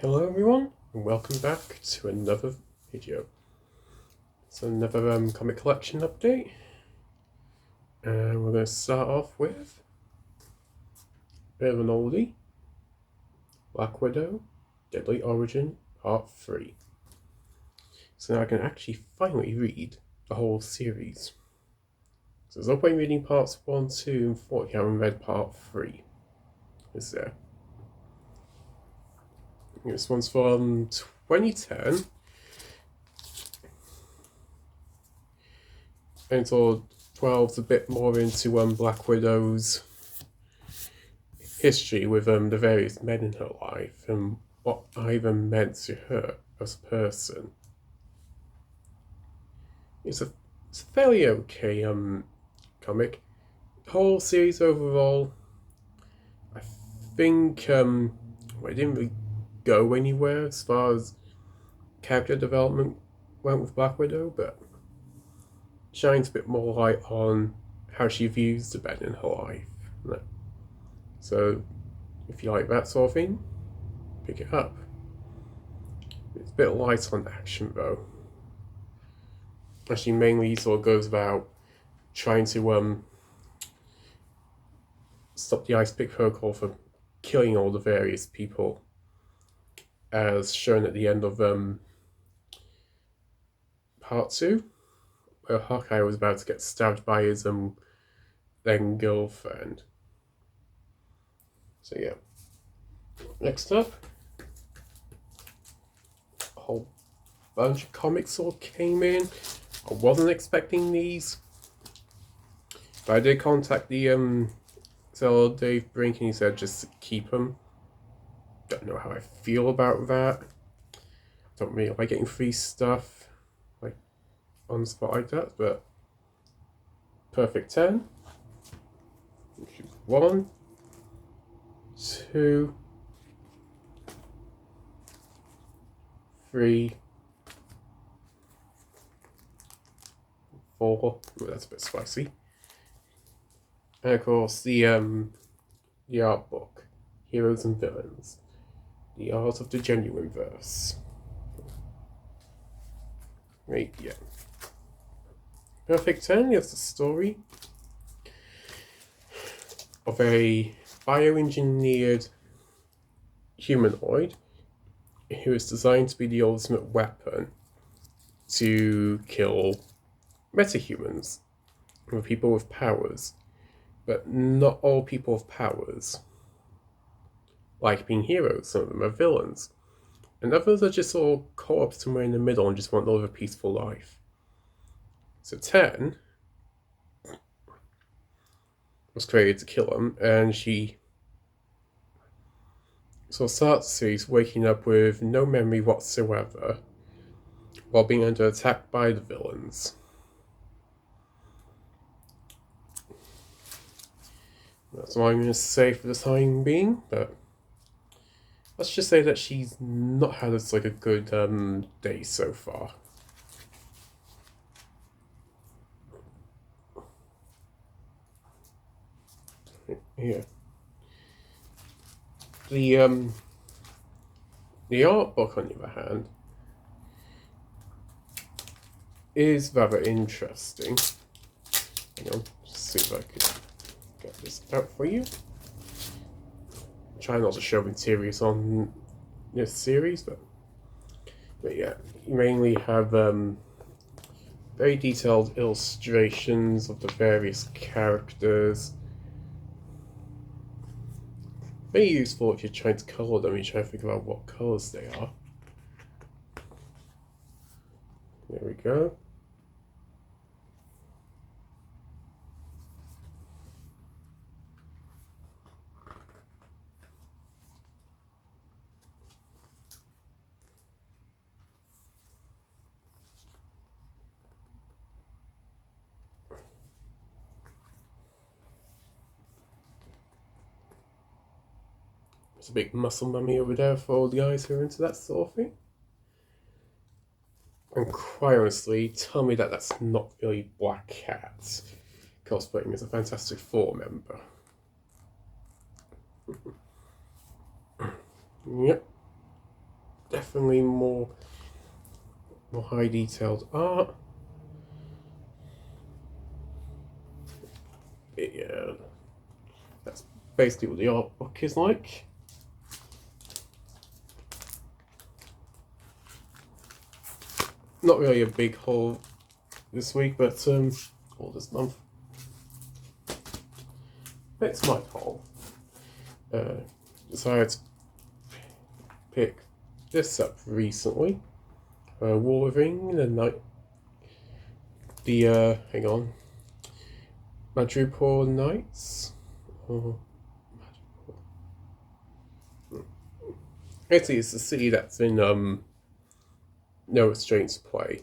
Hello everyone, and welcome back to another video. It's another comic collection update, and we're going to start off with a bit of an oldie, Black Widow, Deadly Origin, Part 3. So now I can actually finally read the whole series. So there's no point reading parts 1, 2, and 4 if you haven't read Part 3. Is there? This one's from 2010. And so 12's a bit more into Black Widow's history with the various men in her life and what either meant to her as a person. It's a fairly okay comic. The whole series overall, I think it didn't really go anywhere as far as character development went with Black Widow, but shines a bit more light on how she views the men in her life. So if you like that sort of thing, pick it up. It's a bit light on action though. Actually, mainly sort of goes about trying to stop the Ice Pick Protocol from killing all the various people, as shown at the end of Part 2, where Hawkeye was about to get stabbed by his then girlfriend. So yeah. Next up, a whole bunch of comics all came in. I wasn't expecting these, but I did contact the seller Dave Brink, and he said just keep them. Don't know how I feel about that. Don't really like getting free stuff like on the spot like that, but Perfect 10. 1, 2, 3, 4. Ooh, that's a bit spicy. And of course the art book, Heroes and Villains, the art of the genuine verse. Right, yeah. Perfect 10 is the story of a bioengineered humanoid who is designed to be the ultimate weapon to kill metahumans, or people with powers. But not all people with powers like being heroes. Some of them are villains, and others are just all caught up somewhere in the middle and just want to live a peaceful life. So 10 was created to kill him, and she starts the series waking up with no memory whatsoever while being under attack by the villains. That's all I'm going to say for the time being, but let's just say that she's not had a good day so far. Yeah. The art book, on the other hand, is rather interesting. Hang on, just see if I can get this out for you. Try not to show interiors on this series, but yeah, you mainly have very detailed illustrations of the various characters. Very useful if you're trying to colour them, you're trying to figure out what colours they are. There we go. There's a big muscle mummy over there for all the guys who are into that sort of thing. And quite honestly, tell me that that's not really Black Cat cosplaying as a Fantastic Four member. Yep. definitely more high detailed art. Yeah, that's basically what the art book is like. Not really a big haul this week, but or this month. It's my haul. Decided to pick this up recently. Wolverine, hang on, Madripoor Knights. Actually, it's the city that's in No Restraints play.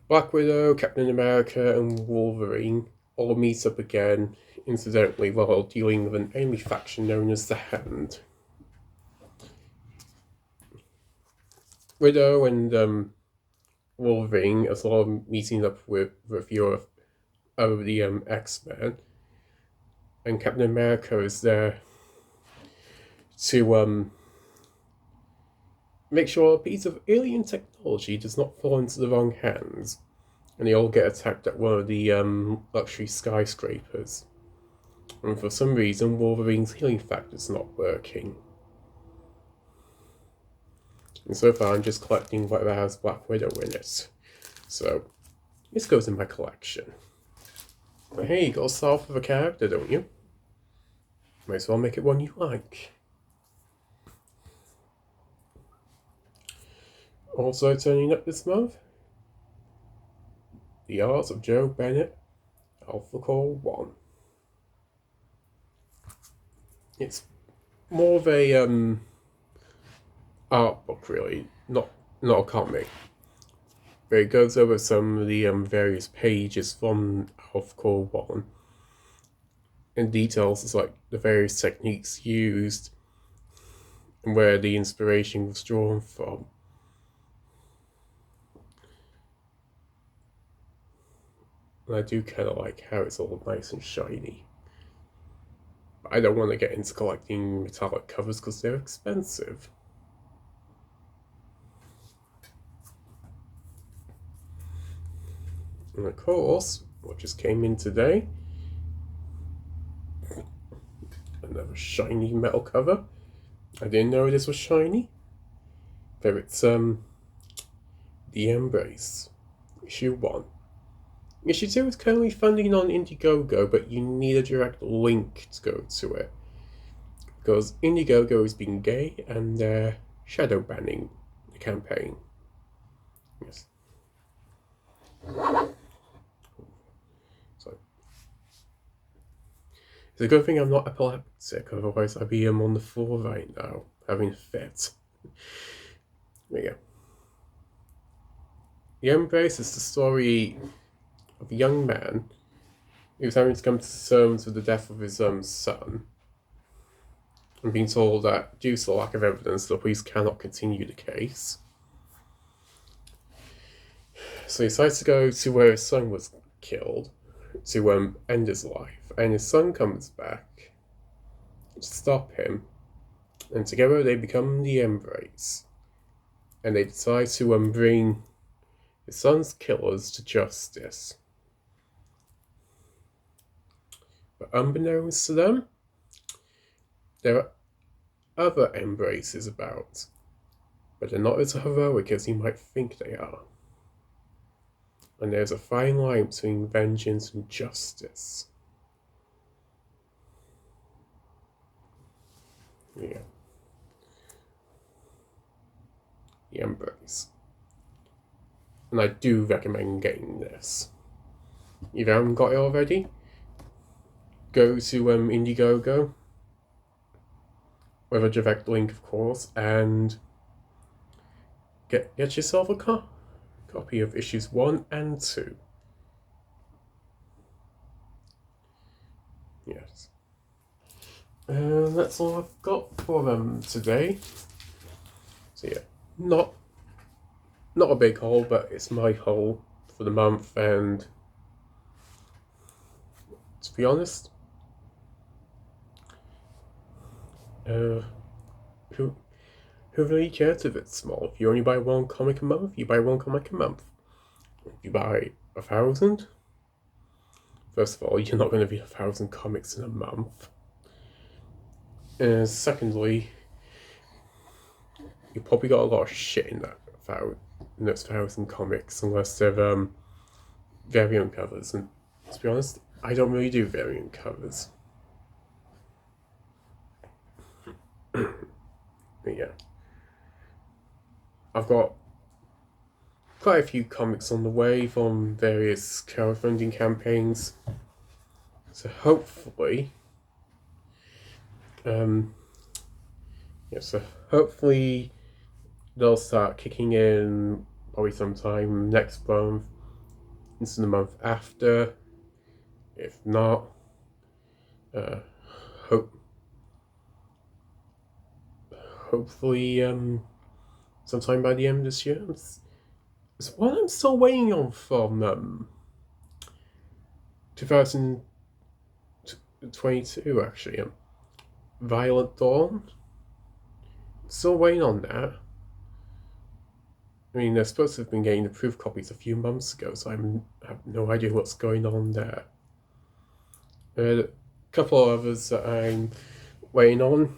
Black Widow, Captain America, and Wolverine all meet up again, incidentally, while dealing with an enemy faction known as the Hand. Widow and Wolverine, as well as meeting up with a few of the X-Men, and Captain America is there to make sure a piece of alien technology does not fall into the wrong hands, and they all get attacked at one of the luxury skyscrapers. And for some reason, Wolverine's healing factor's not working. And so far, I'm just collecting whatever has Black Widow in it. So, this goes in my collection. But hey, you gotta start off with a character, don't you? Might as well make it one you like. Also turning up this month, The Art of Joe Bennett, Alpha Core 1. It's more of a art book, really, not a comic. But it goes over some of the various pages from Alpha Core 1 and details like the various techniques used and where the inspiration was drawn from. And I do kind of like how it's all nice and shiny. But I don't want to get into collecting metallic covers because they're expensive. And of course, what just came in today, another shiny metal cover. I didn't know this was shiny. But it's The Embrace, issue 1. Issue 2 is currently funding on Indiegogo, but you need a direct link to go to it. Because Indiegogo is being gay and they're shadow banning the campaign. Yes. So, it's a good thing I'm not epileptic, otherwise I'd be on the floor right now, having a fit. There you go. The Embrace is the story of a young man who's having to come to terms with the death of his son, and being told that due to the lack of evidence, the police cannot continue the case. So he decides to go to where his son was killed to end his life, and his son comes back to stop him, and together they become the Embrace, and they decide to bring his son's killers to justice. But unbeknownst to them, there are other Embraces about, but they're not as heroic as you might think they are. And there's a fine line between vengeance and justice. Yeah. The Embrace. And I do recommend getting this. If you haven't got it already, go to Indiegogo, with a direct link, of course, and get yourself a copy of issues 1 and 2. Yes. That's all I've got for them today. So yeah, not a big haul, but it's my haul for the month, and to be honest, who really cares if it's small? If you only buy one comic a month, you buy one comic a month. If you buy 1,000, first of all, you're not going to read 1,000 comics in a month. Secondly, you probably got a lot of shit in those 1,000 comics, unless they're variant covers. And to be honest, I don't really do variant covers. But yeah, I've got quite a few comics on the way from various crowdfunding campaigns. So hopefully, hopefully they'll start kicking in probably sometime next month, into the month after. If not, hopefully sometime by the end of this year. It's what I'm still waiting on from 2022 actually. Violent Dawn. Still waiting on that. I mean, they're supposed to have been getting the proof copies a few months ago, so I have no idea what's going on there. A couple of others that I'm waiting on.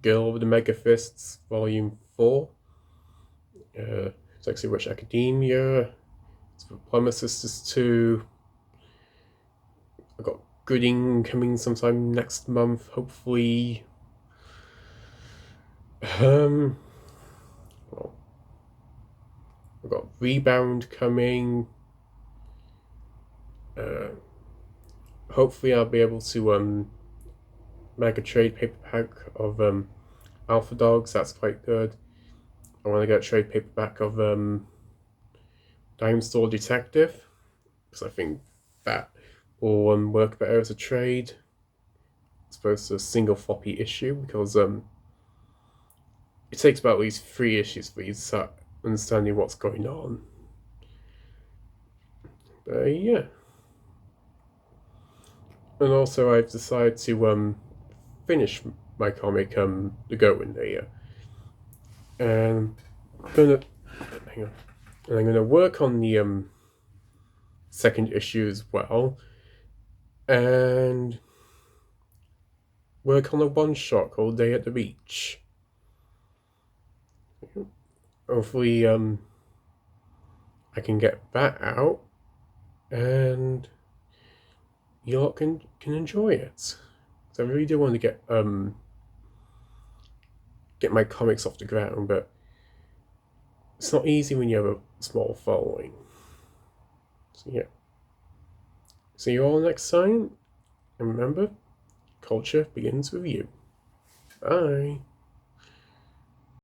Girl with the Mega Fists, Volume 4. Sexy Witch Academia. Plumber Sisters 2. I've got Gooding coming sometime next month, hopefully. Well, I've got Rebound coming. Hopefully I'll be able to make a trade paperback of Alpha Dogs. That's quite good. I want to get a trade paperback of Dime Store Detective, because I think that will work better as a trade as opposed to a single floppy issue, because it takes about at least 3 issues for you to start understanding what's going on. But yeah. And also I've decided to finish my comic, The Goat in There. And I'm gonna work on the second issue as well, and work on a one-shot called Day at the Beach. Hopefully I can get that out and you lot can enjoy it. So I really do want to get my comics off the ground, but it's not easy when you have a small following. So yeah. See you all next time, and remember, culture begins with you. Bye.